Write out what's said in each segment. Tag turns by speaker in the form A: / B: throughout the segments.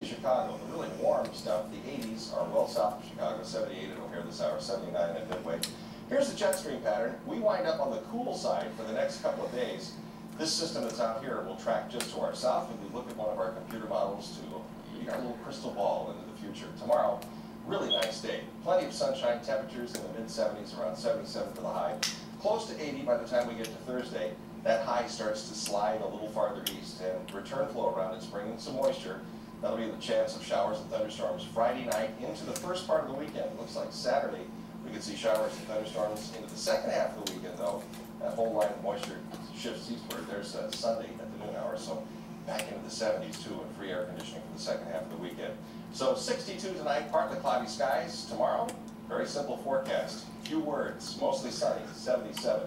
A: Chicago, the really warm stuff, the 80s are well south of Chicago, 78 at O'Hare this hour, 79 at Midway. Here's the jet stream pattern. We wind up on the cool side for the next couple of days. This system that's out here will track just to our south, and we look at one of our computer models to get our little crystal ball into the future. Tomorrow, really nice day. Plenty of sunshine, temperatures in the mid-70s, around 77 for the high. Close to 80 by the time we get to Thursday. That high starts to slide a little farther east, and return flow around it's bringing some moisture. That'll be the chance of showers and thunderstorms Friday night into the first part of the weekend. It looks like Saturday we could see showers and thunderstorms into the second half of the weekend, though. That whole line of moisture shifts eastward. There's Sunday at the noon hour, so back into the 70s too, and free air conditioning for the second half of the weekend. So 62 tonight, partly cloudy skies. Tomorrow, very simple forecast. Few words, mostly sunny, 77.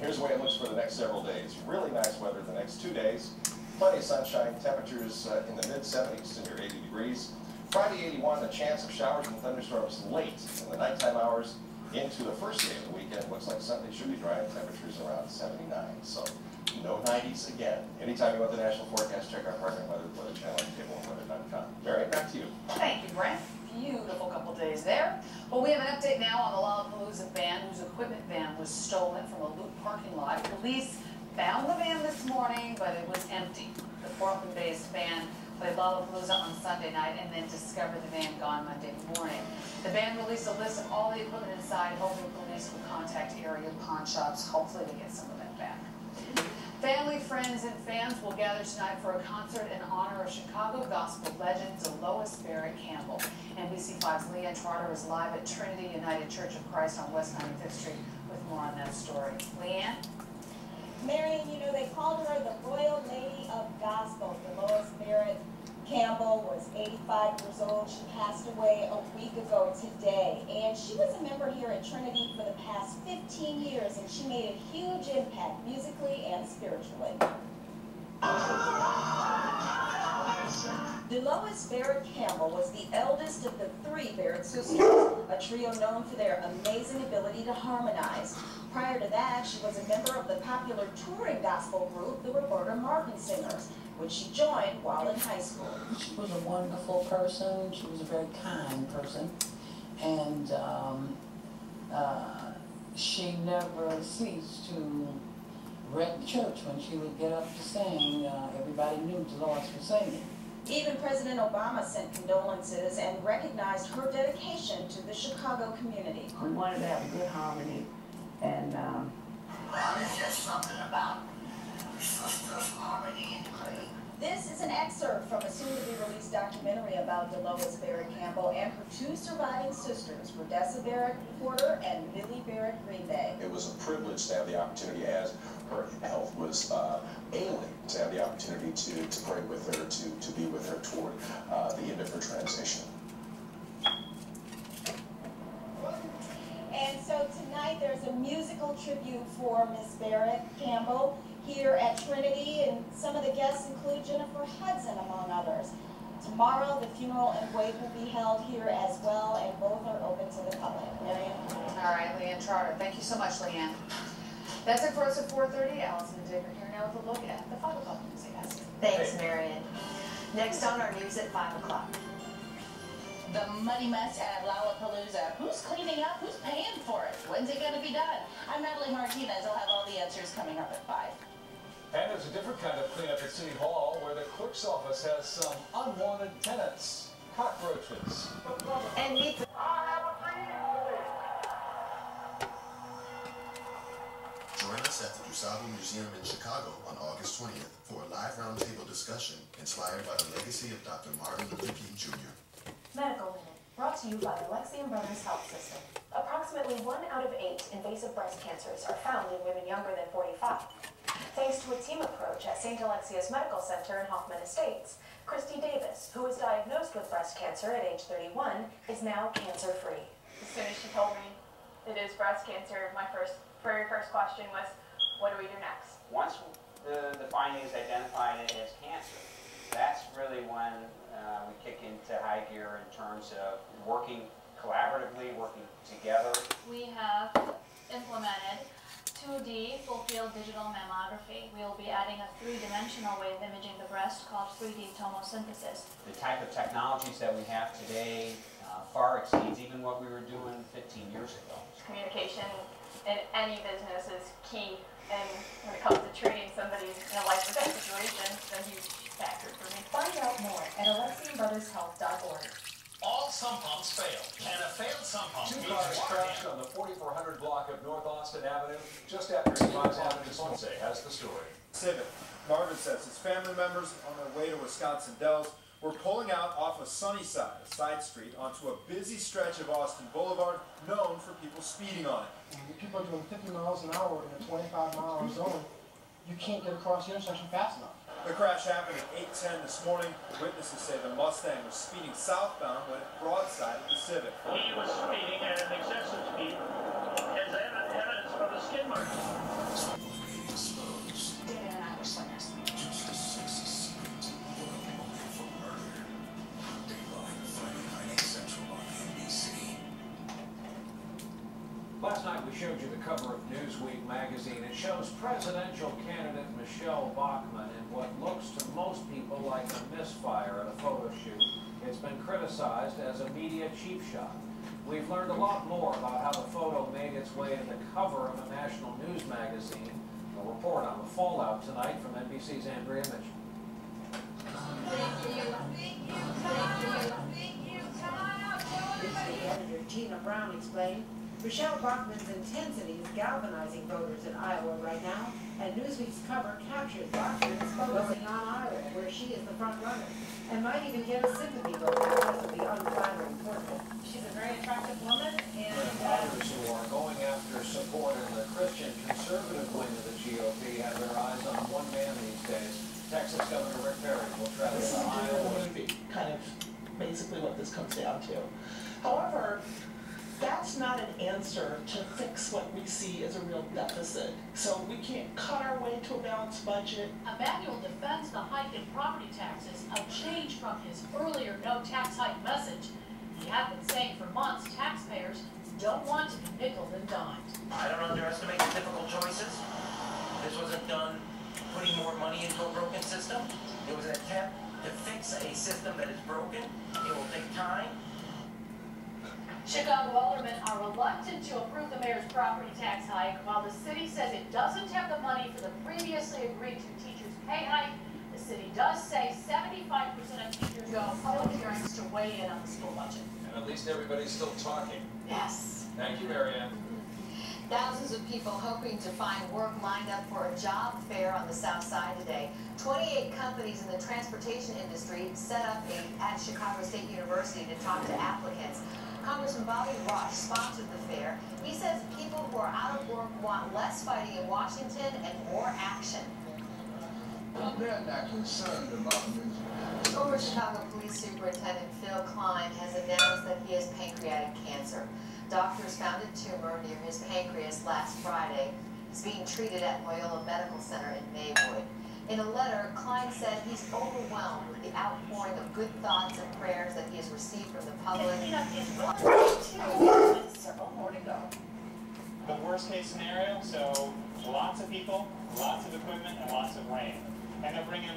A: Here's the way it looks for the next several days. Really nice weather the next 2 days. Plenty of sunshine, temperatures in the mid-70s to near 80 degrees. Friday 81, a chance of showers and thunderstorms late in the nighttime hours into the first day of the weekend. Looks like Sunday should be dry, temperatures around 79. So no 90s again. Anytime you want the national forecast, check our partner weather channel at tableweather.com. Barrett, back to you.
B: Thank you, Brent. Beautiful couple days there. Well, we have an update now on the Lollapalooza van, whose equipment van was stolen from a loot parking lot. Police found the van this morning, but it was empty. The Portland-based van played Lollapalooza on Sunday night and then discovered the van gone Monday morning. The van released a list of all the equipment inside, hoping police will contact area pawn shops, hopefully to get some of that back. Family, friends, and fans will gather tonight for a concert in honor of Chicago gospel legend Lois, Barrett, Campbell. NBC5's Leanne Trotter is live at Trinity United Church of Christ on West 95th Street with more on that story. Leanne?
C: Marion, you know, they called her the Royal Lady of Gospel. Lois Barrett Campbell was 85 years old. She passed away a week ago today. And she was a member here at Trinity for the past 15 years, and she made a huge impact musically and spiritually. Lois Barrett Campbell was the eldest of the three Barrett sisters, a trio known for their amazing ability to harmonize. Prior to that, she was a member of the popular touring gospel group, the Roberta Martin Singers, which she joined while in high school.
D: She was a wonderful person. She was a very kind person. And she never ceased to wreck the church. When she would get up to sing, everybody knew Lois was singing.
C: Even President Obama sent condolences and recognized her dedication to the Chicago community.
E: We wanted to have a good harmony, and
F: well, there's just something about sisters' harmony and play.
C: This is an excerpt from a soon-to-be-released documentary about Lois Barrett Campbell and her two surviving sisters, Rodessa Barrett Porter and Millie Barrett Green Bay.
A: It was a privilege to have the opportunity, as her health was ailing, to have the opportunity to pray with her, to be with her toward the end of her transition.
C: And so tonight there's a musical tribute for Miss Barrett Campbell here at Trinity, and some of the guests include Jennifer Hudson, among others. Tomorrow the funeral and wake will be held here as well, and both are open to the public. Marion?
B: All right, Leanne Trotter. Thank you so much, Leanne. That's it for us at 4:30. Allison and Dick are here now with a look at the 5 o'clock news.
G: Thanks, Marion. Next on our news at 5 o'clock.
H: The muddy mess at Lollapalooza. Who's cleaning up? Who's paying for it? When's it going to be done? I'm Natalie Martinez. I'll have all the answers coming up at 5.
I: And there's a different kind of cleanup at City Hall, where the clerk's office has some unwanted tenants. Cockroaches.
G: And meet the...
J: Join us at the DuSable Museum in Chicago on August 20th for a live roundtable discussion inspired by the legacy of Dr. Martin Luther King Jr.
K: Medical Minute, brought to you by Alexian Brothers Health System. Approximately 1 out of 8 invasive breast cancers are found in women younger than 45. Thanks to a team approach at St. Alexia's Medical Center in Hoffman Estates, Christy Davis, who was diagnosed with breast cancer at age 31, is now cancer-free.
L: As soon as she told me it is breast cancer, my very first question was, what do we do next?
M: Once the findings identified it as cancer, that's really when we kick into high gear in terms of working collaboratively, working together.
L: We have implemented
N: 2D full-field digital mammography. We will be adding a three-dimensional way of imaging the breast called 3D tomosynthesis.
M: The type of technologies that we have today far exceeds even what we were doing 15 years ago.
L: Communication in any business is key, and when it comes to treating somebody in a life or death situation, it's a huge factor for me.
K: Find out more at AlexianBrothersHealth.org.
O: All sump pumps fail, and a failed sump pump
I: Two
O: means
I: cars crashed on the 4400 block of North Austin Avenue just after he drives out into Swansea. Has the story.
P: Civic. Marvin says his family members on their way to Wisconsin Dells were pulling out off of Sunnyside, a side street, onto a busy stretch of Austin Boulevard known for people speeding on it.
Q: When people are doing 50 miles an hour in a 25-mile zone, you can't get across the intersection fast enough.
P: The crash happened at 8:10 this morning. Witnesses say the Mustang was speeding southbound when it broadsided the Civic.
O: he was speeding at an excessive speed, as evidence from the skid marks.
K: Dana and I were swingers.
J: Just a sexy secret. Only for murder. Dateline Friday night Central on NBC.
R: Last night we showed you the cover of Newsweek magazine. It shows presidential candidate Michelle Bachmann in what looks to most people like a misfire at a photo shoot. It's been criticized as a media cheap shot. We've learned a lot more about how the photo made its way to the cover of a national news magazine. A report on the fallout tonight from NBC's Andrea Mitchell.
S: Newsweek editor Tina Brown explained, Michelle Bachmann's intensity is galvanizing voters in Iowa right now, and Newsweek's cover captures Bachmann's focusing on Iowa, where she is the front runner, and might even get a sympathy vote because of the unflattering portrait.
K: She's a very attractive woman, and
R: Others who are going after support in the Christian conservative wing of the GOP have their eyes on one man these days. Texas Governor Rick Barrett will travel to Iowa.
T: Kind of basically what this comes down to. However, that's not an answer to fix what we see as a real deficit. So we can't cut our way to a balanced budget.
U: Emanuel defends the hike in property taxes, a change from his earlier no tax hike message. He had been saying for months taxpayers don't want to be nickeled and dimed.
V: I don't underestimate the difficult choices. This wasn't done putting more money into a broken system. It was an attempt to fix a system that is broken. It will take time.
U: Chicago aldermen are reluctant to approve the mayor's property tax hike, while the city says it doesn't have the money for the previously agreed to teachers' pay hike. The city does say 75% of teachers go to public hearings to weigh in on the school budget.
I: And at least everybody's still talking.
U: Yes.
I: Thank you, Marianne.
G: Thousands of people hoping to find work lined up for a job fair on the South Side today. 28 companies in the transportation industry set up at Chicago State University to talk to applicants. Congressman Bobby Rush sponsored the fair. He says people who are out of work want less fighting in Washington and more action.
F: They're not concerned about this.
G: Former Chicago Police Superintendent Phil Klein has announced that he has pancreatic cancer. Doctors found a tumor near his pancreas last Friday. He's being treated at Loyola Medical Center in Maywood. In a letter, Klein said he's overwhelmed with the outpouring of good thoughts and prayers that he has received from the public.
K: several more to go.
W: The worst case scenario, so lots of people, lots of equipment, and lots of rain. And they're bringing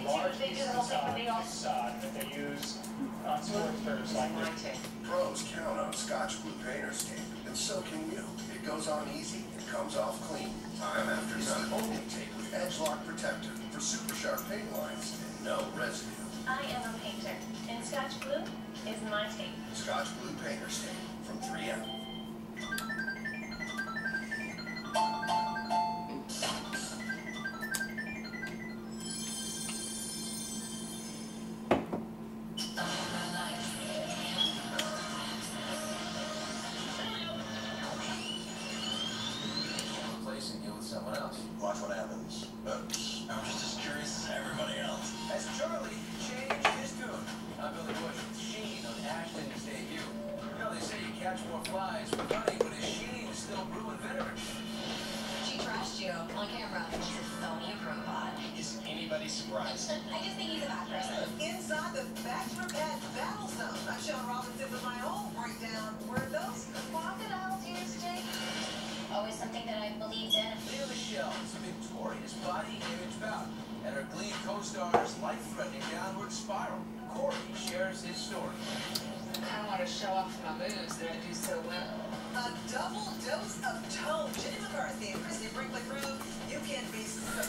W: large pieces of sod that they use on sports turfs like this.
J: Pros count on Scotch Blue Painter's tape, and so can you. It goes on easy and comes off clean. Time after time. Only tape with Edge-Lock Protector for super sharp paint lines and no residue.
L: I am a painter, and Scotch Blue is my tape.
J: Scotch Blue Painter's tape from 3M.
F: Replacing you with someone else.
J: Watch what happens. Oops.
F: I'm just as curious as everybody else. As Charlie changed his tune. I'm Billy Bush with Sheen on Ashton's debut. You know, they say you catch more flies with honey, but his Sheen is still brewing vinegar.
X: She trashed you on camera. She's a phony robot.
F: Is anybody surprised?
X: I just think he's a bad person.
Y: Inside the Bachelor Pad Battle Zone, I'm Sean Robinson with my own breakdown. Were those crocodile tears, Jake?
A: always something that I believed in.
F: Leah Michelle's victorious body image bout, and her Glee co-star's life-threatening downward spiral. Corey shares his story.
B: I kind of want to show off my moves that I do so well.
Y: A double dose of tone. Jenny McCarthy and Christy Brinkley prove you can be so